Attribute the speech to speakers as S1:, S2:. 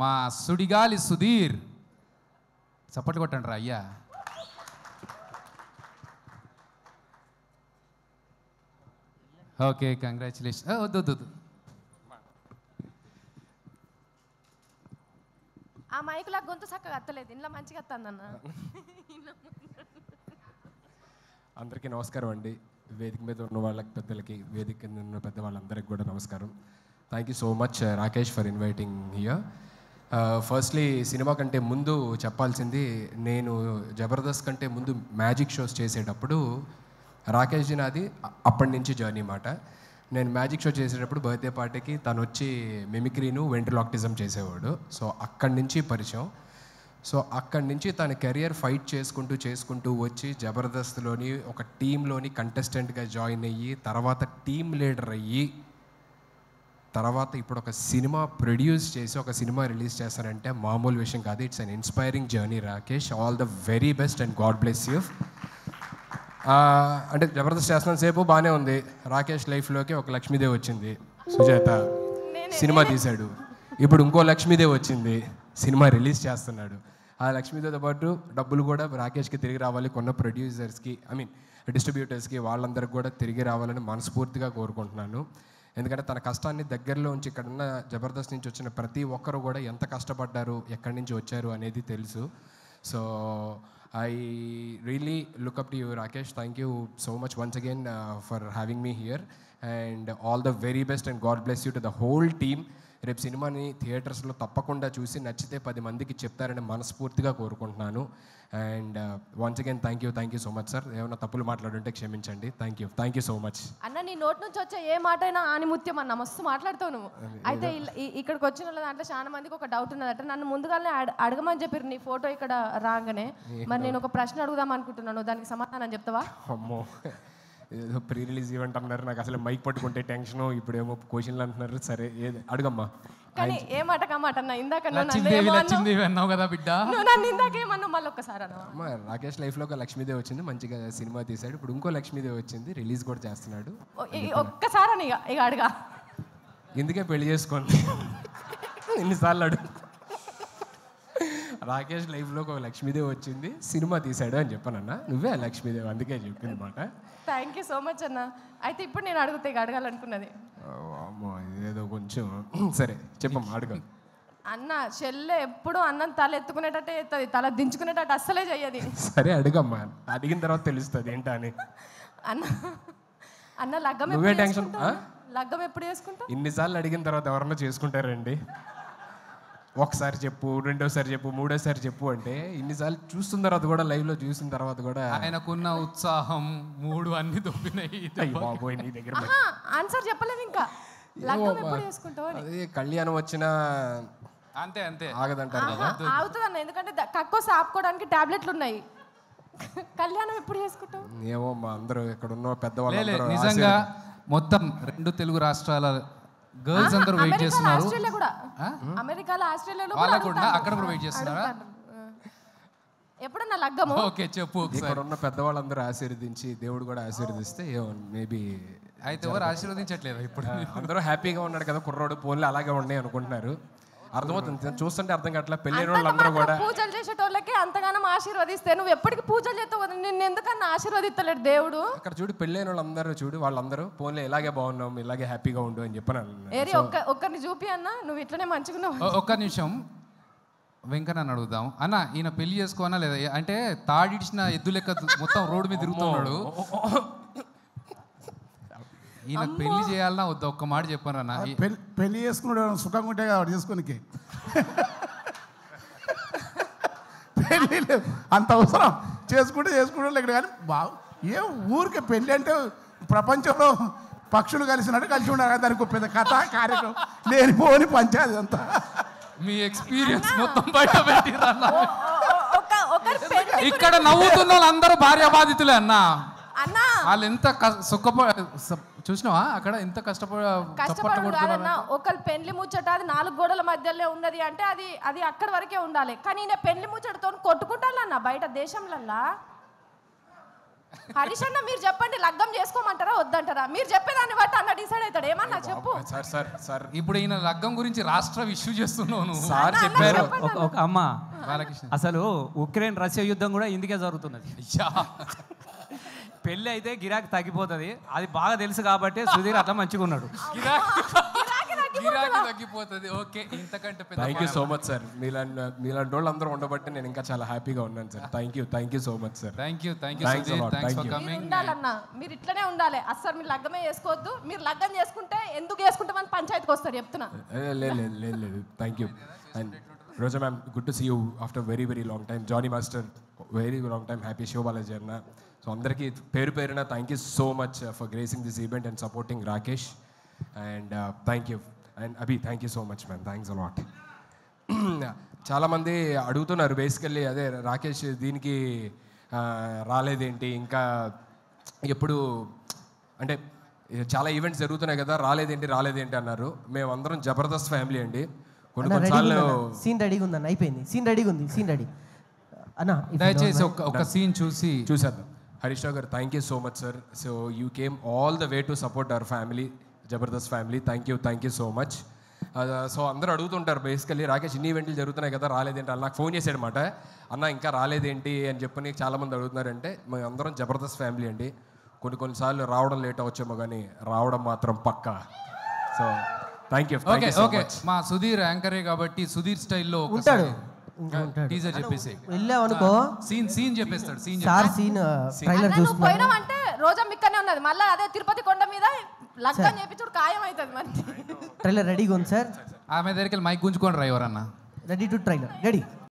S1: మా సుడిగాలి సుధీర్. చప్పట్లు కొట్టండి రా అయ్యా. Okay, congratulation. వద్దు
S2: ఆ మైకులా గొంతు చక్కగా అత్తలేదు, ఇంట్లో మంచిగా అత్తందన్న.
S3: అందరికీ నమస్కారం అండి. వేదిక మీద ఉన్న వాళ్ళకి, పెద్దలకి, వేదిక కింద ఉన్న పెద్ద వాళ్ళందరికీ కూడా నమస్కారం. Thank you so much Rakesh for inviting here. Firstly cinema కంటే ముందు చెప్పాల్సింది, నేను జబర్దస్త్ కంటే ముందు మ్యాజిక్ షోస్ చేసేటప్పుడు రాకేష్ జీ నాది అప్పటి నుంచి జర్నీ మాట. నేను మ్యాజిక్ షో చేసేటప్పుడు బర్త్డే పార్టీకి తను వచ్చి మిమిక్రీను వెంట్రలాక్టిజం చేసేవాడు. సో అక్కడి నుంచి పరిచయం. సో అక్కడి నుంచి తన కెరియర్ ఫైట్ చేసుకుంటూ వచ్చి జబర్దస్త్లోని ఒక టీంలోని కంటెస్టెంట్గా జాయిన్ అయ్యి, తర్వాత టీమ్ లీడర్ అయ్యి, తర్వాత ఇప్పుడు ఒక సినిమా ప్రొడ్యూస్ చేసి ఒక సినిమా రిలీజ్ చేస్తారంటే మామూలు విషయం కాదు. It's an inspiring journey Rakesh. All the very best and God bless you. అంటే జబర్దస్త్ చేస్తున్న సేపు బాగానే ఉంది. రాకేష్ లైఫ్లోకి ఒక లక్ష్మీదేవి వచ్చింది, సుజాత. సినిమా తీశాడు. ఇప్పుడు ఇంకో లక్ష్మీదేవి వచ్చింది, సినిమా రిలీజ్ చేస్తున్నాడు. ఆ లక్ష్మీదేవితో పాటు డబ్బులు కూడా రాకేష్కి తిరిగి రావాలి, కొన్న ప్రొడ్యూసర్స్కి, డిస్ట్రిబ్యూటర్స్కి, వాళ్ళందరికీ కూడా తిరిగి రావాలని మనస్ఫూర్తిగా కోరుకుంటున్నాను. ఎందుకంటే తన కష్టాన్ని దగ్గరలో ఉంచి ఇక్కడున్న జబర్దస్త్ నుంచి వచ్చిన ప్రతి ఒక్కరు కూడా ఎంత కష్టపడ్డారు, ఎక్కడి నుంచి వచ్చారు అనేది తెలుసు. So I really look up to you, Rakesh. Thank you so much once again for having me here, and all the very best and God bless you to the whole team. రేపు సినిమాని థియేటర్స్లో తప్పకుండా చూసి నచ్చితే 10 మందికి చెప్తారని మనస్ఫూర్తిగా కోరుకుంటున్నాను. And once again thank you so much sir. ఏమైనా తప్పులు మాట్లాడుంటే క్షమించండి. థ్యాంక్ యూ సో మచ్
S2: అన్న. నీ నోటి నుంచి వచ్చే ఏ మాట అయినా ఆనిముత్యం అన్న, మస్తు మాట్లాడుతావు నువ్వు. అయితే ఇక్కడికి వచ్చిన వాళ్ళ దాంట్లో చాలా మందికి ఒక డౌట్ ఉన్నదట. నన్ను ముందుగానే అడగమని చెప్పారు నీ ఫోటో ఇక్కడ రాగానే. మరి నేను ఒక ప్రశ్న అడుగుదాం అనుకుంటున్నాను, దానికి సమాధానం చెప్తావా?
S3: అమ్మో, ఏదో ప్రీ రిలీజ్ ఈవెంట్ అన్నారు, నాకు అసలు మైక్ పట్టుకుంటే టెన్షన్, ఇప్పుడేమో క్వశ్చన్లు అంటున్నారు. సరే అడుగమ్మా.
S2: కానీ ఏ మాట కమాట అన్న, ఇందాక
S1: అన్నావు కదా బిడ్డ,
S2: నన్ను ఇందాకేమన్నావు మళ్ళీ ఒక్కసారి అన్న.
S3: రాకేష్ లైఫ్లో ఒక లక్ష్మీదేవి వచ్చింది, మంచిగా సినిమా తీశాడు. ఇప్పుడు ఇంకో లక్ష్మీదేవి వచ్చింది, రిలీజ్ కూడా చేస్తున్నాడు.
S2: ఒక్కసారి అని ఇక అడగా,
S3: ఎందుకే పెళ్లి చేసుకోండి ఎన్నిసార్లు అడుగు. రాకేష్ లైఫ్లో ఒక లక్ష్మీదేవి వచ్చింది, సినిమా తీశాడు అని చెప్పానన్నా. నువ్వే లక్ష్మీదేవి, అందుకే చెప్పింది మాట.
S2: థ్యాంక్ యూ సో మచ్ అన్న. అయితే ఇప్పుడు నేను అడగాలనుకున్నది
S3: ఏదో కొంచెం సరే చెప్పమ్మా, అడుగు.
S2: అన్న చెల్లె ఎప్పుడు అన్నం తల ఎత్తుకునేటట్టే ఎత్తది, తల దించుకునేటట్టు అస్సలే చెయ్యది.
S3: సరే అడుగమ్మా, అడిగిన తర్వాత తెలుస్తుంది ఏంటా అని.
S2: అన్న లగ్గం లగ్గం ఎప్పుడు చేసుకుంటా?
S3: ఇన్నిసార్లు అడిగిన తర్వాత ఎవరన్నా చేసుకుంటారండి? ఒకసారి చెప్పు, రెండోసారి చెప్పు, మూడోసారి చెప్పు అంటే ఇన్నిసార్లు చూస్తున్న తర్వాత కూడా, లైవ్లో చూసిన తర్వాత కూడా
S1: ఆయనకున్న ఉత్సాహం మూడు అన్ని దొబ్బినాయి.
S3: బాబోయ్, నీ దగ్గర
S2: ఆన్సర్ చెప్పలేదు ఇంకా. లగ్గం ఎప్పుడు చేసుకుంటావు?
S3: అదే కళ్యాణం వచ్చినా
S1: అంతే
S3: ఆగదంటారు కదా.
S2: ఆగుతుంది అన్న, ఎందుకంటే కక్కోసి ఆపుకోవడానికి టాబ్లెట్లు ఉన్నాయి. కళ్యాణం ఎప్పుడు చేసుకుంటావు?
S3: ఏమో మా అందరూ ఇక్కడ ఉన్న పెద్దవాళ్ళు
S1: నిజంగా మొత్తం 2 తెలుగు రాష్ట్రాల గర్ల్స్ అందరూ వెయిట్ చేస్తున్నారు.
S2: అమెరికాలో, ఆస్ట్రేలియాలో
S1: అక్కడ కూడా వెయిట్ చేస్తున్నారా?
S2: ఎప్పుడన్నా లగ్గము?
S1: ఓకే చెప్పు.
S3: ఇక్కడ ఉన్న పెద్దవాళ్ళందరూ ఆశీర్వదించి, దేవుడు కూడా ఆశీర్వదిస్తే మేబీ.
S1: అయితే ఎవరు ఆశీర్వదించట్లేదు ఇప్పుడు?
S3: అందరూ హ్యాపీగా ఉన్నాడు కదా కుర్రోడు, పోన్లు అలాగే ఉన్నాయి అనుకుంటున్నారు. అర్థమవుతుంది, చూస్తుంటే అర్థం కావట్లా. పెళ్ళైన వాళ్ళందరూ కూడా
S2: పూజలు చేసేటోళ్ళకి అంతగానం ఆశీర్వదిస్తే నువ్వు ఎప్పటికీ పూజలు చేస్తావు కదా, నిన్ను ఎందుకన్నా ఆశీర్వదిస్తలేడు దేవుడు?
S3: అక్కడ చూడు, పెళ్ళైన వాళ్ళందరూ చూడు, వాళ్ళందరూ పోన్లే ఇలాగే బాగున్నాం, ఇలాగే హ్యాపీగా ఉండు అని చెప్పాను.
S2: ఏరి ఒక్కరిని చూపి అన్న, నువ్వు ఇట్లనే మంచిగున్నావు.
S1: ఒక్క నిమిషం వెంకన్న అడుగుదాం. అన్న ఈయన పెళ్లి చేసుకోనా లేదా? అంటే తాడిడిచిన ఎద్దు లెక్క మొత్తం రోడ్డు మీద తిరుగుతున్నాడు. ఈయన పెళ్లి చేయాలన్నా వద్దా? ఒక్క మాట చెప్పాను అన్న.
S4: పెళ్లి చేసుకున్నాడు సుఖంగా ఉంటే కాబట్టి చేసుకోనికి పెళ్ళి అంత అవసరం. చేసుకుంటే ఇక్కడ కానీ ఏ ఊరికే పెళ్ళి అంటే ప్రపంచంలో పక్షులు కలిసినట్టు కలిసి ఉండాలి. దానికి పెద్ద కథ కార్యక్రమం లేనిపోని పంచాయతీ అంతా.
S1: మీ ఎక్స్పీరియన్స్ మొత్తం బయట పెట్టిరన్న. ఇక్కడ నవ్వుతున్న వాళ్ళందరూ భార్య బాధితులే అన్న. వాళ్ళు ఎంత చూసినావా అక్కడ ఎంత కష్టపడుతున్నారు.
S2: ఒకళ్ళు పెళ్లి ముచ్చట అది 4 గోడల మధ్యలో ఉన్నది అంటే అది అక్కడి వరకే ఉండాలి. కానీ ఈయన పెళ్లి ముచ్చటతో కొట్టుకుంటారన్న బయట దేశంలల్లా. హరీష్ అన్న మీరు చెప్పండి, లగ్గం చేసుకోమంటారా వద్దంటారా? మీరు చెప్పేదాన్ని బట్టి అన్న డిసైడ్ అవుతాడు. ఏమన్నా చెప్పు.
S3: సార్ సార్ సార్
S1: ఇప్పుడు ఈయన లగ్గం గురించి రాష్ట్ర ఇష్యూ చేస్తున్నావు నువ్వు.
S3: సార్ చెప్పారు.
S5: ఒక అమ్మ,
S1: బాలకృష్ణ
S5: అసలు ఉక్రెయిన్ రష్యా యుద్ధం కూడా ఇందుకే జరుగుతున్నది.
S1: అయ్యా,
S5: పెళ్ళి అయితే గిరాకీ తగ్గిపోతుంది, అది బాగా తెలుసు కాబట్టి సుధీర్ అట్లా మంచిగా ఉన్నాడు.
S1: గిరాకీ తగ్గిపోతుంది. ఓకే, ఇంతకంటే పెద్ద
S3: thank you so much sir. మీలాంటి వాళ్ళు అందరూ ఉండబట్టి నేను ఇంకా చాలా హ్యాపీగా ఉన్నాను sir. Thank you so much sir.
S1: Thank you
S3: Thanks a
S1: Sudheer,
S3: lot.
S1: Thanks
S3: Thank
S1: for
S3: you.
S1: Coming.
S2: ఉండాలన్నా, మీరు ఇట్లనే ఉండాలి. అస్సలు మీరు లగ్గమే చేసుకోవద్దు. మీరు లగ్గం చేసుకుంటే ఎందుకు చేసుకుంటామని పంచాయతీకి వస్తారు చెప్తున్నా.
S3: లేదు thank you. And Roja ma'am, good to see you after very long time. Jani master, very long time. Happy Sivabalaji అన్న. సో అందరికీ పేరున thank you so much for gracing this event and supporting Rakesh. And thank you. And Abhi, thank you so much ma'am. Thanks a lot. చాలామంది అడుగుతున్నారు basically, అదే రాకేష్ దీనికి రాలేదేంటి, ఇంకా ఎప్పుడు అంటే చాలా ఈవెంట్స్ జరుగుతున్నాయి కదా, రాలేదేంటి అన్నారు. మేమందరం జబర్దస్త్ ఫ్యామిలీ అండి. కొన్నిసార్లు
S6: సీన్ రెడీగా ఉందన్న, అయిపోయింది. సీన్ రెడీగా ఉంది. సీన్ రెడీ అన్న,
S1: దయచేసి ఒక సీన్
S3: చూసేద్దాం. హరీష్ రావు గారు, thank you so much sir. So you came all the way to support our family, Jabardasth family. Thank you so much. So అందరూ అడుగుతుంటారు బేసికల్లీ, రాకేష్ ఇన్ని ఈవెంట్లు జరుగుతున్నాయి కదా, రాలేదేంటి అని నాకు ఫోన్ చేశాడనమాట. అన్న ఇంకా రాలేదేంటి అని చెప్పని చాలామంది అడుగుతున్నారంటే, మేము అందరం జబర్దస్త్ ఫ్యామిలీ అండి. కొన్నిసార్లు రావడం లేట్ అవచ్చేమో కానీ రావడం మాత్రం పక్కా. So thank you.
S1: ఓకే, మా సుధీర్ యాంకరే కాబట్టి సుధీర్ స్టైల్లో
S6: ఉంటాడు.
S1: టీజర్ చెప్పేసి
S6: వెళ్ళావు అనుకో,
S1: సీన్ చెప్పేస్తాడు.
S6: సార్ సీన్ ట్రైలర్
S2: నువ్వు పోయినావంటే రోజా మిక్కనే ఉన్నది. మళ్ళీ అదే తిరుపతి కొండ మీద లగ్గం చేపించుడు ఖాయం అవుతుంది. మరి
S6: ట్రైలర్ రెడీగా ఉంది సార్.
S1: ఆమె దగ్గరికి మైక్ గుంజుకొని డ్రైవర్ అన్న
S6: రెడీ టు ట్రైలర్ రెడీ.